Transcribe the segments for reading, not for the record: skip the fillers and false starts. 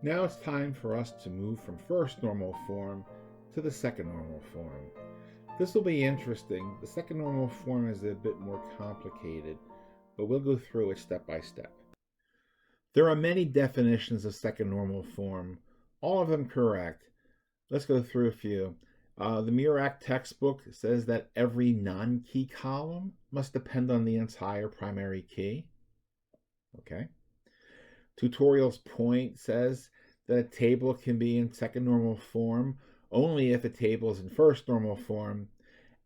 Now it's time for us to move from first normal form to the second normal form. This will be interesting. The second normal form is a bit more complicated, but we'll go through it step by step. There are many definitions of second normal form, all of them correct. Let's go through a few. The Murac textbook says that every non-key column must depend on the entire primary key. Okay. Tutorials Point says that a table can be in second normal form only if a table is in first normal form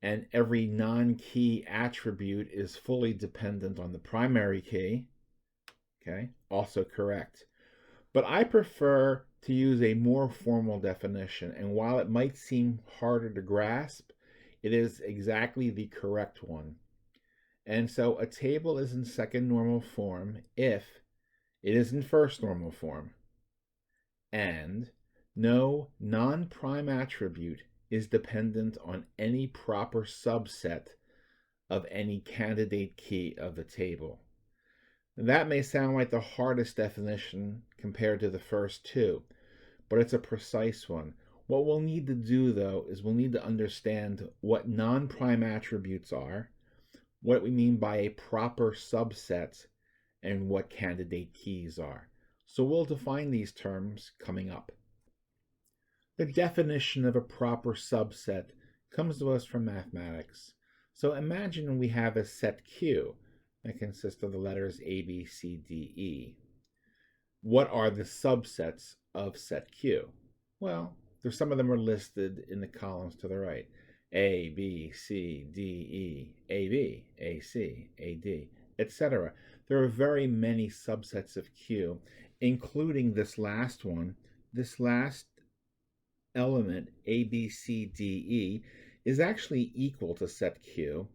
and every non-key attribute is fully dependent on the primary key. Okay, also correct. But I prefer to use a more formal definition, and while it might seem harder to grasp, it is exactly the correct one. And so a table is in second normal form if it is in first normal form, and no non-prime attribute is dependent on any proper subset of any candidate key of the table. That may sound like the hardest definition compared to the first two, but it's a precise one. What we'll need to do, though, is we'll need to understand what non-prime attributes are, what we mean by a proper subset, and what candidate keys are. So we'll define these terms coming up. The definition of a proper subset comes to us from mathematics. So imagine we have a set Q that consists of the letters A, B, C, D, E. What are the subsets of set Q? Well, some of them are listed in the columns to the right. A, B, C, D, E, AB, AC, AD, etc. There are very many subsets of Q, including this last one. This last element, A, B, C, D, E, is actually equal to set Q,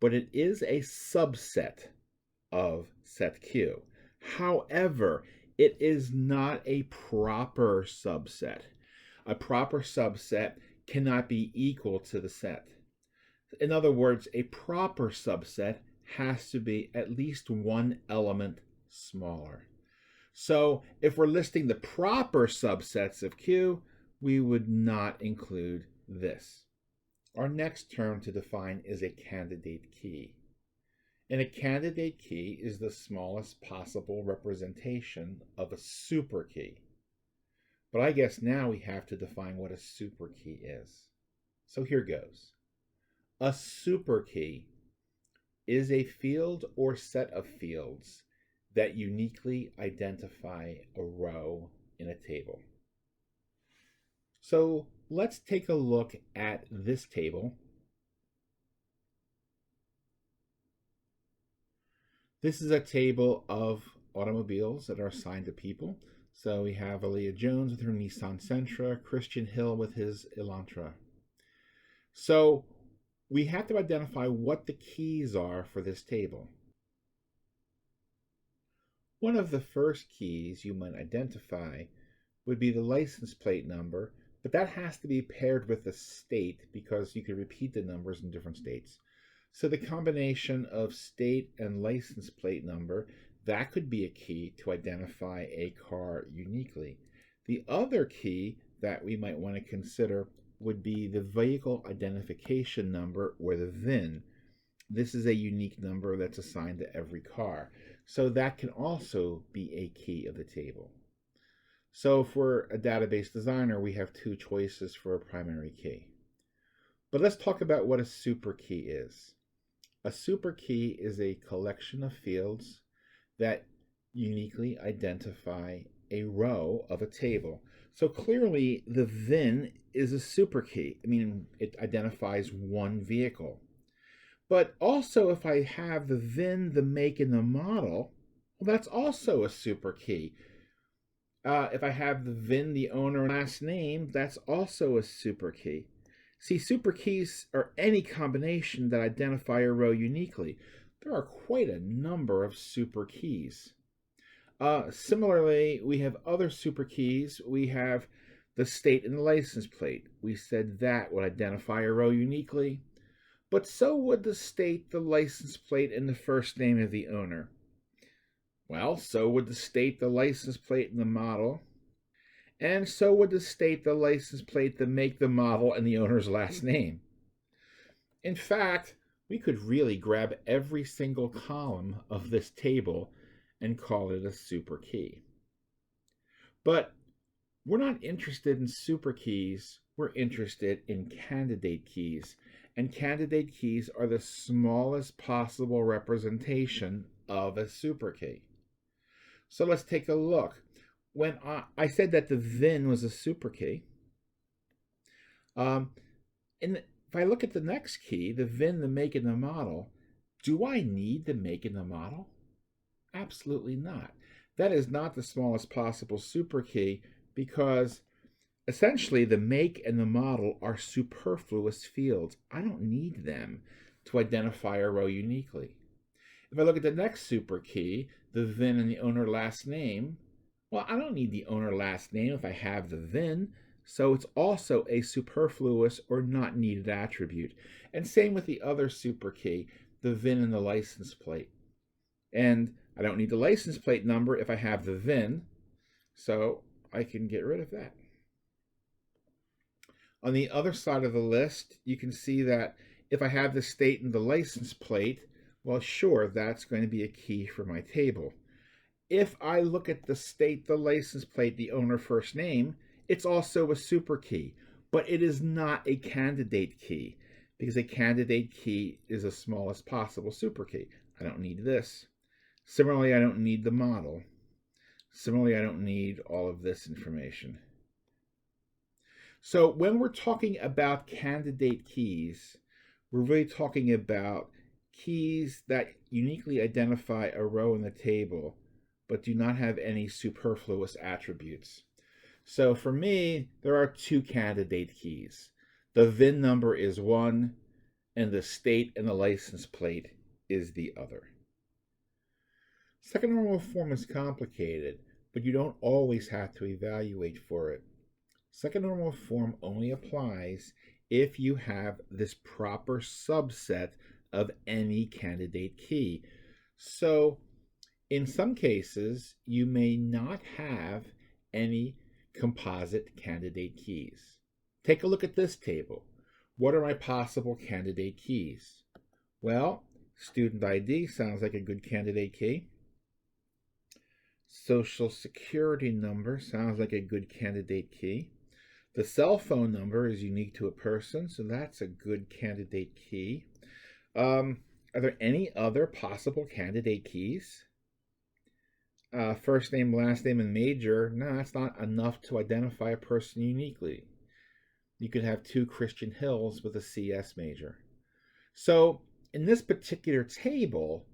but it is a subset of set Q. However, it is not a proper subset. A proper subset cannot be equal to the set. In other words, a proper subset has to be at least one element smaller. So if we're listing the proper subsets of Q, we would not include this. Our next term to define is a candidate key. And a candidate key is the smallest possible representation of a superkey. But I guess now we have to define what a superkey is. So here goes. A superkey is a field or set of fields that uniquely identify a row in a table. So let's take a look at this table. This is a table of automobiles that are assigned to people. So we have Aaliyah Jones with her Nissan Sentra, Christian Hill with his Elantra. So we have to identify what the keys are for this table. One of the first keys you might identify would be the license plate number, but that has to be paired with the state because you could repeat the numbers in different states. So the combination of state and license plate number, that could be a key to identify a car uniquely. The other key that we might want to consider would be the vehicle identification number, or the VIN. This is a unique number that's assigned to every car. So that can also be a key of the table. So if we're a database designer, we have two choices for a primary key. But let's talk about what a superkey is. A superkey is a collection of fields that uniquely identify a row of a table. So clearly the VIN is a superkey. I mean, it identifies one vehicle. But also if I have the VIN, the make, and the model, well, that's also a superkey. If I have the VIN, the owner, and last name, that's also a superkey. See, superkeys are any combination that identify a row uniquely. There are quite a number of superkeys. Similarly, we have other superkeys. We have the state and the license plate. We said that would identify a row uniquely, but so would the state, the license plate, and the first name of the owner. Well, so would the state, the license plate, and the model. and so would the state, the license plate, the make, the model, and the owner's last name. In fact, we could really grab every single column of this table and call it a super key. But we're not interested in super keys, we're interested in candidate keys. And candidate keys are the smallest possible representation of a super key. So let's take a look. When I said that the VIN was a super key, if I look at the next key, the VIN, the make, and the model, do I need the make and the model? Absolutely not. That is not the smallest possible super key because essentially the make and the model are superfluous fields. I don't need them to identify a row uniquely. If I look at the next super key, the VIN and the owner last name, well, I don't need the owner last name if I have the VIN, so it's also a superfluous or not needed attribute. And same with the other super key, the VIN and the license plate. And I don't need the license plate number if I have the VIN, so I can get rid of that. On the other side of the list, you can see that if I have the state and the license plate, well, sure, that's going to be a key for my table. If I look at the state, the license plate, the owner first name, it's also a super key, but it is not a candidate key because a candidate key is the smallest possible super key. I don't need this. Similarly, I don't need the model. Similarly, I don't need all of this information. So when we're talking about candidate keys, we're really talking about keys that uniquely identify a row in the table, but do not have any superfluous attributes. So for me, there are two candidate keys. The VIN number is one, and the state and the license plate is the other. Second normal form is complicated, but you don't always have to evaluate for it. Second normal form only applies if you have this proper subset of any candidate key. So in some cases, you may not have any composite candidate keys. Take a look at this table. What are my possible candidate keys? Well, student ID sounds like a good candidate key. Social security number sounds like a good candidate key. The cell phone number is unique to a person, so that's a good candidate key. Are there any other possible candidate keys? First name, last name, and major, no, that's not enough to identify a person uniquely. You could have two Christian Hills with a CS major. So in this particular table,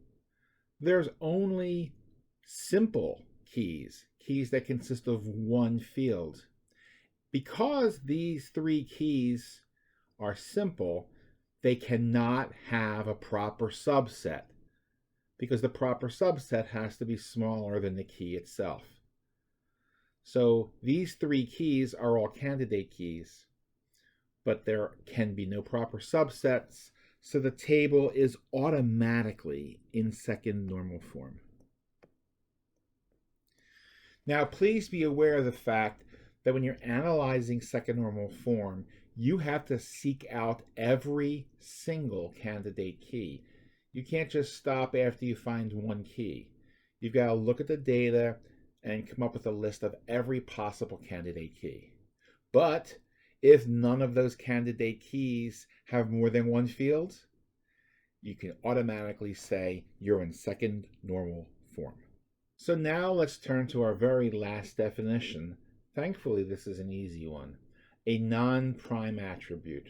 there's only simple keys, keys that consist of one field. Because these three keys are simple, they cannot have a proper subset, because the proper subset has to be smaller than the key itself. So these three keys are all candidate keys, but there can be no proper subsets, so the table is automatically in second normal form. Now, please be aware of the fact that when you're analyzing second normal form, you have to seek out every single candidate key. You can't just stop after you find one key. You've got to look at the data and come up with a list of every possible candidate key. But if none of those candidate keys have more than one field, you can automatically say you're in second normal form. So now let's turn to our very last definition. Thankfully, this is an easy one. A non-prime attribute.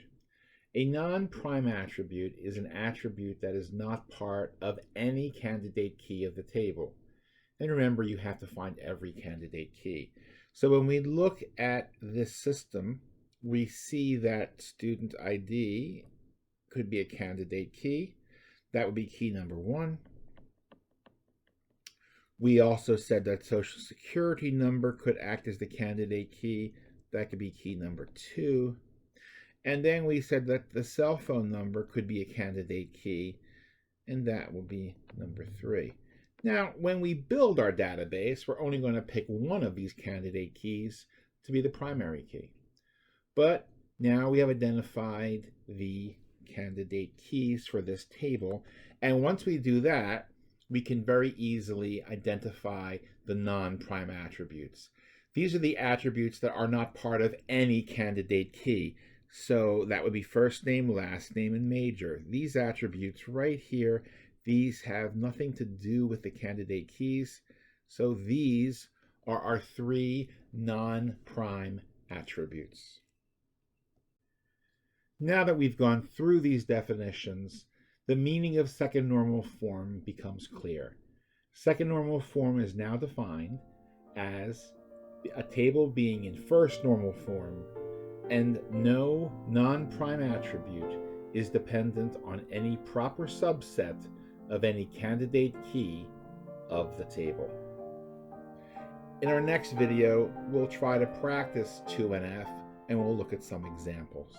A non-prime attribute is an attribute that is not part of any candidate key of the table. And remember, you have to find every candidate key. So when we look at this system, we see that student ID could be a candidate key. That would be key number one. We also said that social security number could act as the candidate key. That could be key number two. And then we said that the cell phone number could be a candidate key, and that will be number three. Now, when we build our database, we're only going to pick one of these candidate keys, to be the primary key. But now we have identified the candidate keys for this table, and once we do that, we can very easily identify the non-prime attributes. These are the attributes that are not part of any candidate key. So that would be first name, last name, and major. These attributes right here, these have nothing to do with the candidate keys. So these are our three non-prime attributes. Now that we've gone through these definitions, the meaning of second normal form becomes clear. Second normal form is now defined as a table being in first normal form and no non-prime attribute is dependent on any proper subset of any candidate key of the table. In our next video, we'll try to practice 2NF and we'll look at some examples.